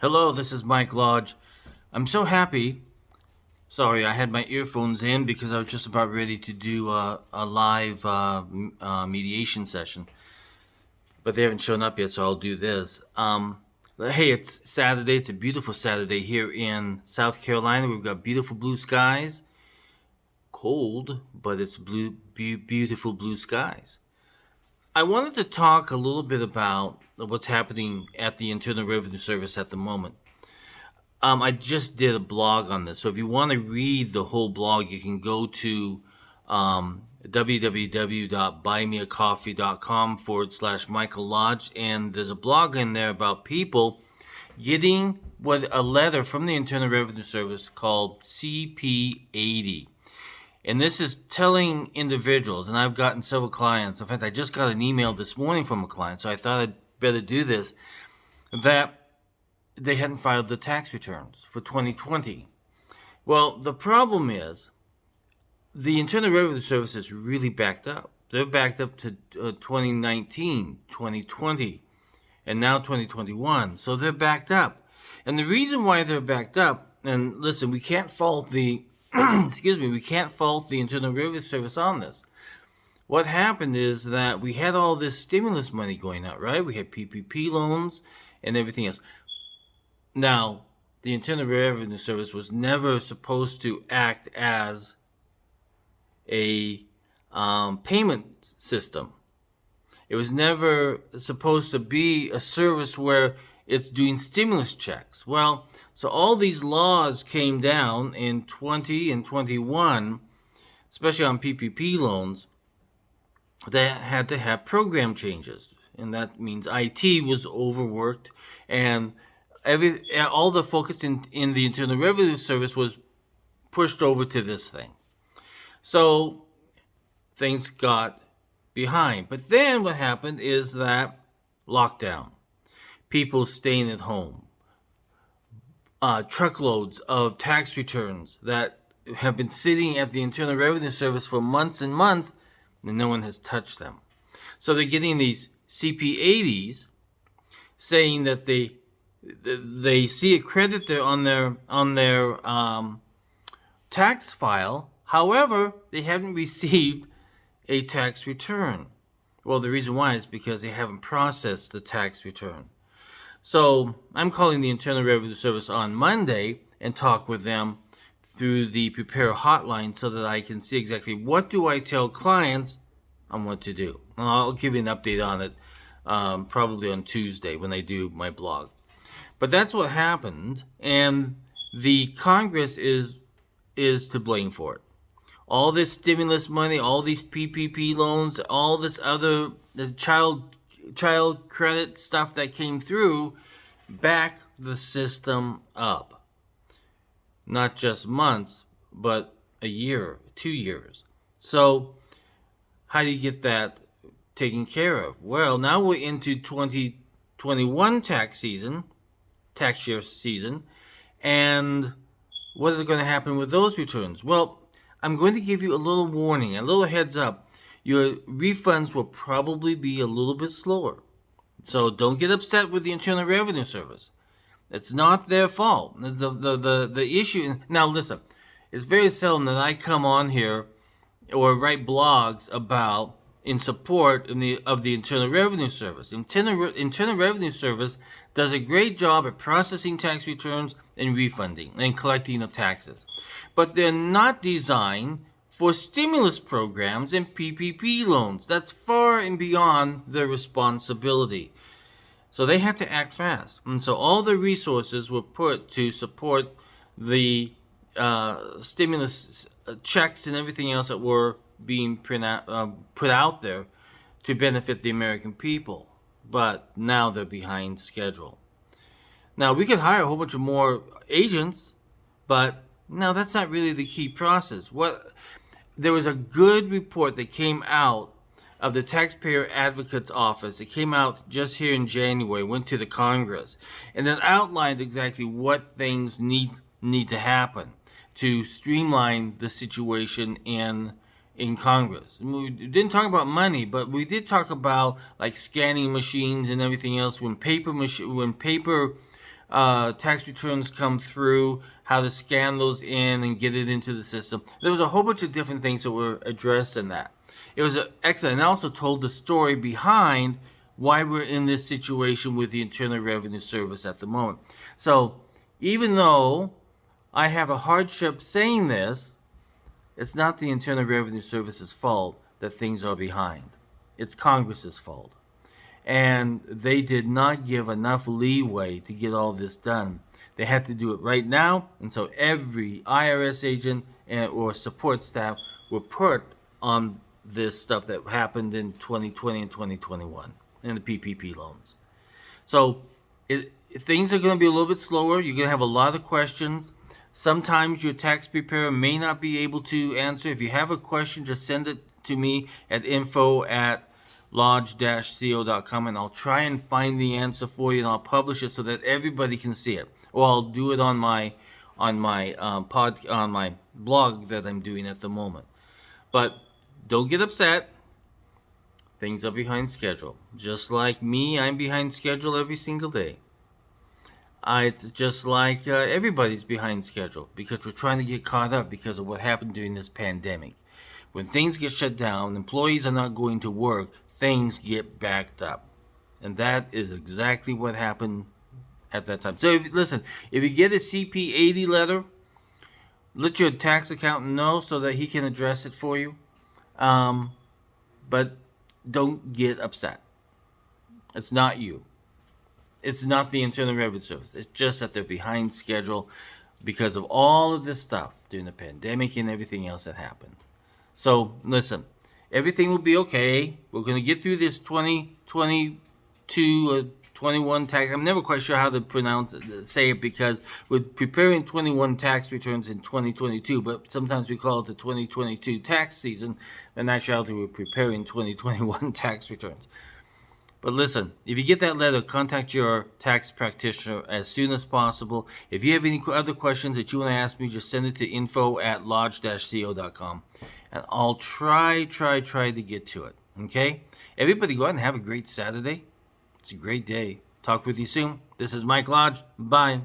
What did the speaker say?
Hello, this is Mike Lodge. I'm so happy. Sorry, I had my earphones in because I was just about ready to do a live mediation session, but they haven't shown up yet, so I'll do this. Hey, it's Saturday. It's a beautiful Saturday here in South Carolina. We've got beautiful blue skies. Cold, but it's beautiful blue skies. I wanted to talk a little bit about what's happening at the Internal Revenue Service at the moment. I just did a blog on this. So if you want to read the whole blog, you can go to www.buymeacoffee.com/Michael Lodge. And there's a blog in there about people getting a letter from the Internal Revenue Service called CP80. And this is telling individuals, and I've gotten several clients. In fact, I just got an email this morning from a client, so I thought I'd better do this, that they hadn't filed the tax returns for 2020. Well, the problem is the Internal Revenue Service is really backed up. They're backed up to 2019, 2020, and now 2021. So they're backed up. And the reason why they're backed up, and listen, we can't fault the we can't fault the Internal Revenue Service on this. What happened is that we had all this stimulus money going out, right? We had PPP loans and everything else. Now, the Internal Revenue Service was never supposed to act as a payment system. It was never supposed to be a service where it's doing stimulus checks. Well, so all these laws came down in 20 and 21, especially on PPP loans, that had to have program changes. And that means IT was overworked, and all the focus in the Internal Revenue Service was pushed over to this thing. So things got behind. But then what happened is that lockdown, people staying at home, truckloads of tax returns that have been sitting at the Internal Revenue Service for months and months, and no one has touched them. So they're getting these CP80s saying that they see a credit there on their tax file. However, they haven't received a tax return. Well, the reason why is because they haven't processed the tax return. So I'm calling the Internal Revenue Service on Monday and talk with them through the Prepare hotline so that I can see exactly what do I tell clients on what to do. And I'll give you an update on it probably on Tuesday when I do my blog. But that's what happened, and the Congress is to blame for it. All this stimulus money, all these PPP loans, all this other the child credit stuff that came through, back the system up. Not just months, but a year, 2 years. So how do you get that taken care of? Well, now we're into 2021 tax year season, and what is going to happen with those returns? Well, I'm going to give you a little warning, a little heads up. Your refunds will probably be a little bit slower. So don't get upset with the Internal Revenue Service. It's not their fault. The issue, now listen, it's very seldom that I come on here or write blogs about in support of the Internal Revenue Service. Internal Revenue Service does a great job at processing tax returns and refunding and collecting of taxes. But they're not designed for stimulus programs and PPP loans. That's far and beyond their responsibility. So they have to act fast. And so all the resources were put to support the stimulus checks and everything else that were being put out there to benefit the American people. But now they're behind schedule. Now, we could hire a whole bunch of more agents, but no, that's not really the key process. There was a good report that came out of the Taxpayer Advocate's Office. It came out just here in January, went to the Congress, and it outlined exactly what things need to happen to streamline the situation in Congress. We didn't talk about money, but we did talk about like scanning machines and everything else. When paper tax returns come through, how to scan those in and get it into the system. There was a whole bunch of different things that were addressed in that. It was excellent, and also told the story behind why we're in this situation with the Internal Revenue Service at the moment. So even though I have a hardship saying this, it's not the Internal Revenue Service's fault that things are behind. It's Congress's fault. And they did not give enough leeway to get all this done. They had to do it right now, and so every IRS agent or support staff were put on this stuff that happened in 2020 and 2021 and the PPP loans. So things are going to be a little bit slower. You're going to have a lot of questions. Sometimes your tax preparer may not be able to answer. If you have a question, just send it to me at info@lodge-co.com, and I'll try and find the answer for you, and I'll publish it so that everybody can see it. Or I'll do it on my blog that I'm doing at the moment. But don't get upset. Things are behind schedule. Just like me, I'm behind schedule every single day. It's just like everybody's behind schedule because we're trying to get caught up because of what happened during this pandemic. When things get shut down, employees are not going to work, things get backed up. And that is exactly what happened at that time. So if you get a CP80 letter, let your tax accountant know so that he can address it for you. But don't get upset. It's not you. It's not the Internal Revenue Service. It's just that they're behind schedule because of all of this stuff during the pandemic and everything else that happened. So listen, everything will be okay. We're going to get through this 2022 or 21 tax. I'm never quite sure how to say it because we're preparing 21 tax returns in 2022, but sometimes we call it the 2022 tax season. In actuality, we're preparing 2021 tax returns. But listen, if you get that letter, contact your tax practitioner as soon as possible. If you have any other questions that you want to ask me, just send it to info@lodge-co.com. And I'll try to get to it. Okay? Everybody go out and have a great Saturday. It's a great day. Talk with you soon. This is Mike Lodge. Bye.